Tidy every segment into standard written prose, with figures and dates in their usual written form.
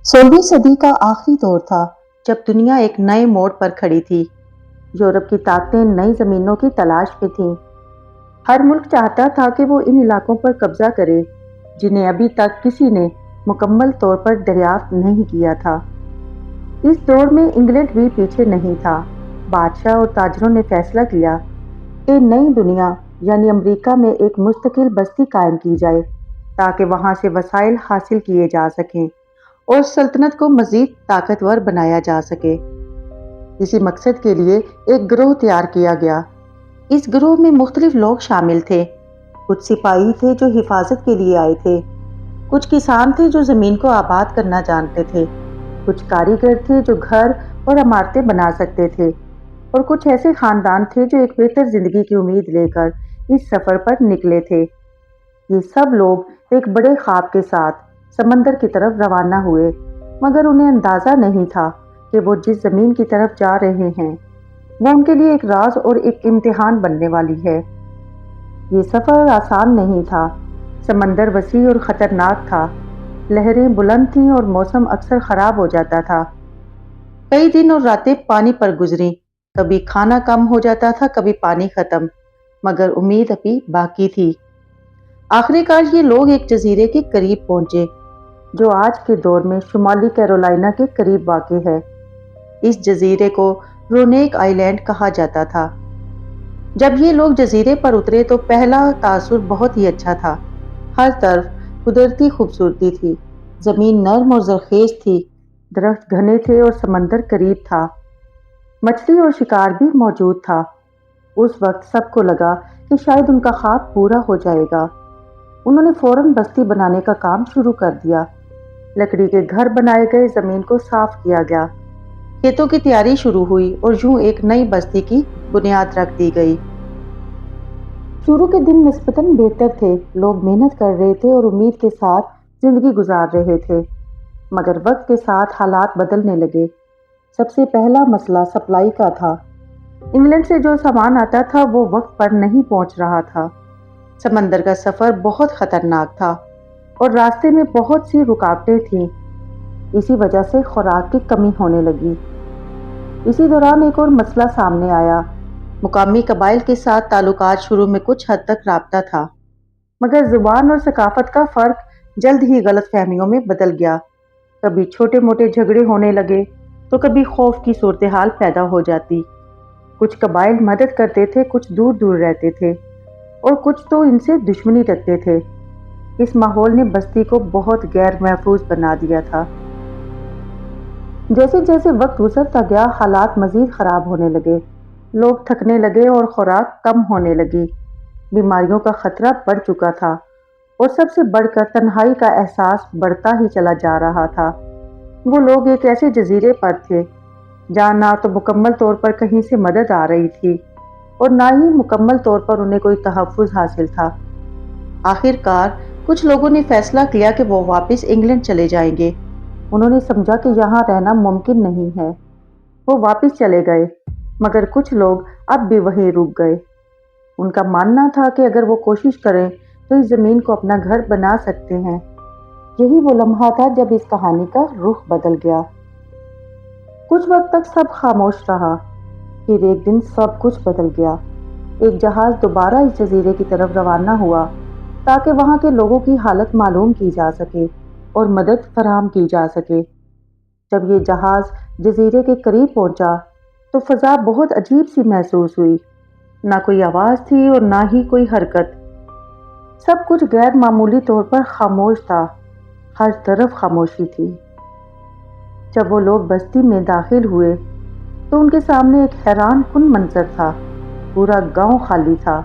16ویں صدی کا آخری دور تھا جب دنیا ایک نئے موڑ پر کھڑی تھی۔ یورپ کی طاقتیں نئی زمینوں کی تلاش میں تھیں۔ ہر ملک چاہتا تھا کہ وہ ان علاقوں پر قبضہ کرے جنہیں ابھی تک کسی نے مکمل طور پر دریافت نہیں کیا تھا۔ اس دور میں انگلینڈ بھی پیچھے نہیں تھا۔ بادشاہ اور تاجروں نے فیصلہ کیا کہ نئی دنیا یعنی امریکہ میں ایک مستقل بستی قائم کی جائے تاکہ وہاں سے وسائل حاصل کیے جا سکیں اور سلطنت کو مزید طاقتور بنایا جا سکے۔ اسی مقصد کے لیے ایک گروہ تیار کیا گیا۔ اس گروہ میں مختلف لوگ شامل تھے۔ کچھ سپاہی تھے جو حفاظت کے لیے آئے تھے، کچھ کسان تھے جو زمین کو آباد کرنا جانتے تھے، کچھ کاریگر تھے جو گھر اور عمارتیں بنا سکتے تھے، اور کچھ ایسے خاندان تھے جو ایک بہتر زندگی کی امید لے کر اس سفر پر نکلے تھے۔ یہ سب لوگ ایک بڑے خواب کے ساتھ سمندر کی طرف روانہ ہوئے، مگر انہیں اندازہ نہیں تھا کہ وہ جس زمین کی طرف جا رہے ہیں وہ ان کے لیے ایک راز اور ایک امتحان بننے والی ہے۔ یہ سفر آسان نہیں تھا۔ سمندر وسیع اور خطرناک تھا، لہریں بلند تھیں اور موسم اکثر خراب ہو جاتا تھا۔ کئی دن اور راتیں پانی پر گزری، کبھی کھانا کم ہو جاتا تھا، کبھی پانی ختم، مگر امید ابھی باقی تھی۔ آخر کار یہ لوگ ایک جزیرے کے قریب پہنچے جو آج کے دور میں شمالی کیرولائنا کے قریب واقع ہے۔ اس جزیرے کو رونیک آئی لینڈ کہا جاتا تھا۔ جب یہ لوگ جزیرے پر اترے تو پہلا تاثر بہت ہی اچھا تھا۔ ہر طرف قدرتی خوبصورتی تھی، زمین نرم اور زرخیز تھی، درخت گھنے تھے اور سمندر قریب تھا۔ مچھلی اور شکار بھی موجود تھا۔ اس وقت سب کو لگا کہ شاید ان کا خواب پورا ہو جائے گا۔ انہوں نے فوراً بستی بنانے کا کام شروع کر دیا۔ لکڑی کے گھر بنائے گئے، زمین کو صاف کیا گیا، کھیتوں کی تیاری شروع ہوئی اور یوں ایک نئی بستی کی بنیاد رکھ دی گئی۔ شروع کے دن نسبتاً بہتر تھے، لوگ محنت کر رہے تھے اور امید کے ساتھ زندگی گزار رہے تھے، مگر وقت کے ساتھ حالات بدلنے لگے۔ سب سے پہلا مسئلہ سپلائی کا تھا۔ انگلینڈ سے جو سامان آتا تھا وہ وقت پر نہیں پہنچ رہا تھا۔ سمندر کا سفر بہت خطرناک تھا اور راستے میں بہت سی رکاوٹیں تھیں۔ اسی وجہ سے خوراک کی کمی ہونے لگی۔ اسی دوران ایک اور مسئلہ سامنے آیا۔ مقامی قبائل کے ساتھ تعلقات شروع میں کچھ حد تک رابطہ تھا، مگر زبان اور ثقافت کا فرق جلد ہی غلط فہمیوں میں بدل گیا۔ کبھی چھوٹے موٹے جھگڑے ہونے لگے تو کبھی خوف کی صورتحال پیدا ہو جاتی۔ کچھ قبائل مدد کرتے تھے، کچھ دور دور رہتے تھے اور کچھ تو ان سے دشمنی رکھتے تھے۔ اس ماحول نے بستی کو بہت غیر محفوظ بنا دیا تھا۔ جیسے جیسے وقت گزرتا گیا حالات مزید خراب ہونے لگے، لوگ تھکنے لگے اور خوراک کم ہونے لگی۔ بیماریوں کا خطرہ بڑھ چکا تھا اور سب سے بڑھ کر تنہائی کا احساس بڑھتا ہی چلا جا رہا تھا۔ وہ لوگ ایک ایسے جزیرے پر تھے جہاں نہ تو مکمل طور پر کہیں سے مدد آ رہی تھی اور نہ ہی مکمل طور پر انہیں کوئی تحفظ حاصل تھا۔ آخر کار کچھ لوگوں نے فیصلہ کیا کہ وہ واپس انگلینڈ چلے جائیں گے۔ انہوں نے سمجھا کہ یہاں رہنا ممکن نہیں ہے۔ وہ واپس چلے گئے، مگر کچھ لوگ اب بھی وہیں رک گئے۔ ان کا ماننا تھا کہ اگر وہ کوشش کریں تو اس زمین کو اپنا گھر بنا سکتے ہیں۔ یہی وہ لمحہ تھا جب اس کہانی کا رخ بدل گیا۔ کچھ وقت تک سب خاموش رہا، پھر ایک دن سب کچھ بدل گیا۔ ایک جہاز دوبارہ اس جزیرے کی طرف روانہ ہوا تاکہ وہاں کے لوگوں کی حالت معلوم کی جا سکے اور مدد فراہم کی جا سکے۔ جب یہ جہاز جزیرے کے قریب پہنچا تو فضا بہت عجیب سی محسوس ہوئی۔ نہ کوئی آواز تھی اور نہ ہی کوئی حرکت۔ سب کچھ غیر معمولی طور پر خاموش تھا، ہر طرف خاموشی تھی۔ جب وہ لوگ بستی میں داخل ہوئے تو ان کے سامنے ایک حیران کن منظر تھا۔ پورا گاؤں خالی تھا،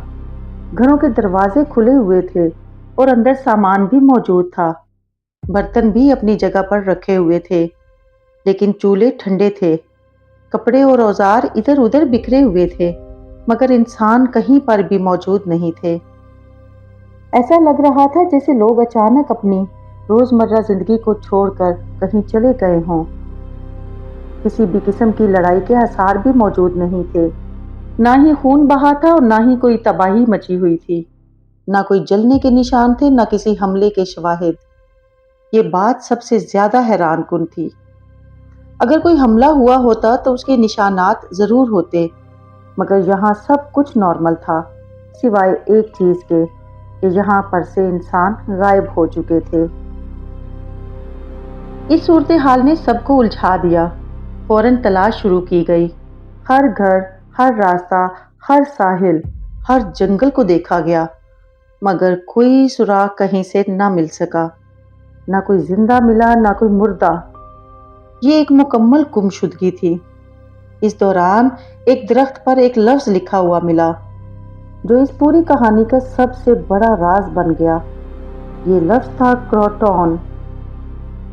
گھروں کے دروازے کھلے ہوئے تھے اور اندر سامان بھی موجود تھا۔ برتن بھی اپنی جگہ پر رکھے ہوئے تھے، لیکن چولہے ٹھنڈے تھے۔ کپڑے اور اوزار ادھر ادھر بکھرے ہوئے تھے، مگر انسان کہیں پر بھی موجود نہیں تھے۔ ایسا لگ رہا تھا جیسے لوگ اچانک اپنی روزمرہ زندگی کو چھوڑ کر کہیں چلے گئے ہوں۔ کسی بھی قسم کی لڑائی کے آثار بھی موجود نہیں تھے، نہ ہی خون بہا تھا اور نہ ہی کوئی تباہی مچی ہوئی تھی۔ نہ کوئی جلنے کے نشان تھے، نہ کسی حملے کے شواہد۔ یہ بات سب سے زیادہ حیران کن تھی۔ اگر کوئی حملہ ہوا ہوتا تو اس کے نشانات ضرور ہوتے، مگر یہاں سب کچھ نارمل تھا، سوائے ایک چیز کے کہ یہاں پر سے انسان غائب ہو چکے تھے۔ اس صورتحال نے سب کو الجھا دیا۔ فوراً تلاش شروع کی گئی۔ ہر گھر، ہر راستہ، ہر ساحل، ہر جنگل کو دیکھا گیا، مگر کوئی سراغ کہیں سے نہ مل سکا۔ نہ کوئی زندہ ملا، نہ کوئی مردہ۔ یہ ایک مکمل گمشدگی تھی۔ اس دوران ایک درخت پر ایک لفظ لکھا ہوا ملا، جو اس پوری کہانی کا سب سے بڑا راز بن گیا۔ یہ لفظ تھا کروٹون۔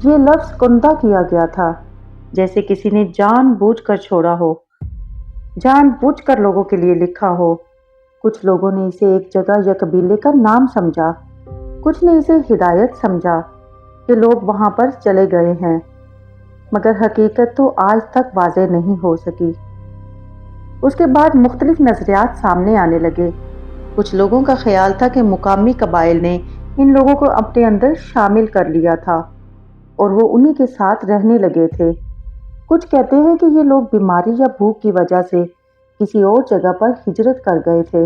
یہ لفظ کندہ کیا گیا تھا، جیسے کسی نے جان بوجھ کر چھوڑا ہو، جان بوجھ کر لوگوں کے لیے لکھا ہو۔ کچھ لوگوں نے اسے ایک جگہ یا قبیلے کا نام سمجھا، کچھ نے اسے ہدایت سمجھا کہ لوگ وہاں پر چلے گئے ہیں، مگر حقیقت تو آج تک واضح نہیں ہو سکی۔ اس کے بعد مختلف نظریات سامنے آنے لگے۔ کچھ لوگوں کا خیال تھا کہ مقامی قبائل نے ان لوگوں کو اپنے اندر شامل کر لیا تھا اور وہ انہی کے ساتھ رہنے لگے تھے۔ کچھ کہتے ہیں کہ یہ لوگ بیماری یا بھوک کی وجہ سے کسی اور جگہ پر ہجرت کر گئے تھے۔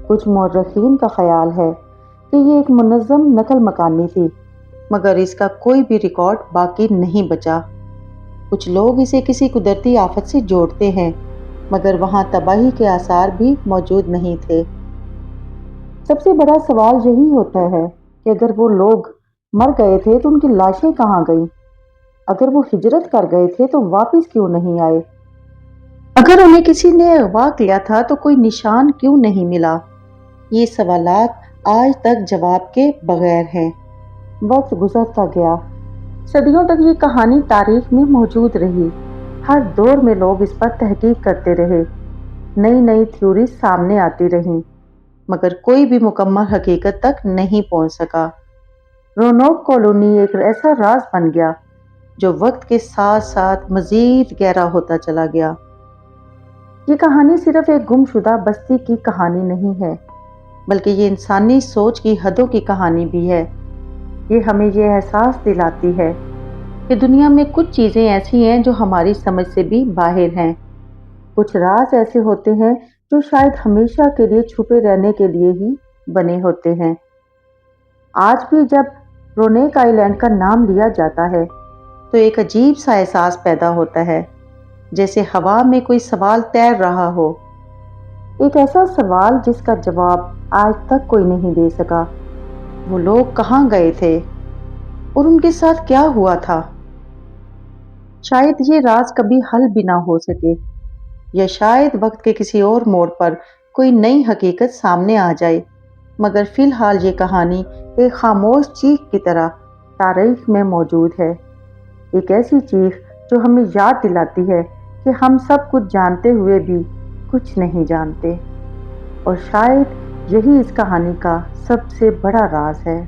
کچھ مورخین کا خیال ہے کہ یہ ایک منظم نقل مکانی تھی، مگر اس کا کوئی بھی ریکارڈ باقی نہیں بچا۔ کچھ لوگ اسے کسی قدرتی آفت سے جوڑتے ہیں، مگر وہاں تباہی کے آثار بھی موجود نہیں تھے۔ سب سے بڑا سوال یہی ہوتا ہے کہ اگر وہ لوگ مر گئے تھے تو ان کی لاشیں کہاں گئیں؟ اگر وہ ہجرت کر گئے تھے تو واپس کیوں نہیں آئے؟ اگر انہیں کسی نے اغوا کیا تھا تو کوئی نشان کیوں نہیں ملا؟ یہ سوالات آج تک جواب کے بغیر ہیں۔ وقت گزرتا گیا، صدیوں تک یہ کہانی تاریخ میں موجود رہی۔ ہر دور میں لوگ اس پر تحقیق کرتے رہے، نئی نئی تھیوریز سامنے آتی رہیں، مگر کوئی بھی مکمل حقیقت تک نہیں پہنچ سکا۔ رونوک کالونی ایک ایسا راز بن گیا جو وقت کے ساتھ ساتھ مزید گہرا ہوتا چلا گیا۔ یہ کہانی صرف ایک گم شدہ بستی کی کہانی نہیں ہے، بلکہ یہ انسانی سوچ کی حدوں کی کہانی بھی ہے۔ یہ ہمیں یہ احساس دلاتی ہے کہ دنیا میں کچھ چیزیں ایسی ہیں جو ہماری سمجھ سے بھی باہر ہیں۔ کچھ راز ایسے ہوتے ہیں جو شاید ہمیشہ کے لیے چھپے رہنے کے لیے ہی بنے ہوتے ہیں۔ آج بھی جب رونیک آئی لینڈ کا نام لیا جاتا ہے تو ایک عجیب سا احساس پیدا ہوتا ہے، جیسے ہوا میں کوئی سوال تیر رہا ہو، ایک ایسا سوال جس کا جواب آج تک کوئی نہیں دے سکا۔ وہ لوگ کہاں گئے تھے اور ان کے ساتھ کیا ہوا تھا؟ شاید یہ راز کبھی حل بھی نہ ہو سکے، یا شاید وقت کے کسی اور موڑ پر کوئی نئی حقیقت سامنے آ جائے، مگر فی الحال یہ کہانی ایک خاموش چیخ کی طرح تاریخ میں موجود ہے۔ ایک ایسی چیخ جو ہمیں یاد دلاتی ہے کہ ہم سب کچھ جانتے ہوئے بھی کچھ نہیں جانتے، اور شاید یہی اس کہانی کا سب سے بڑا راز ہے۔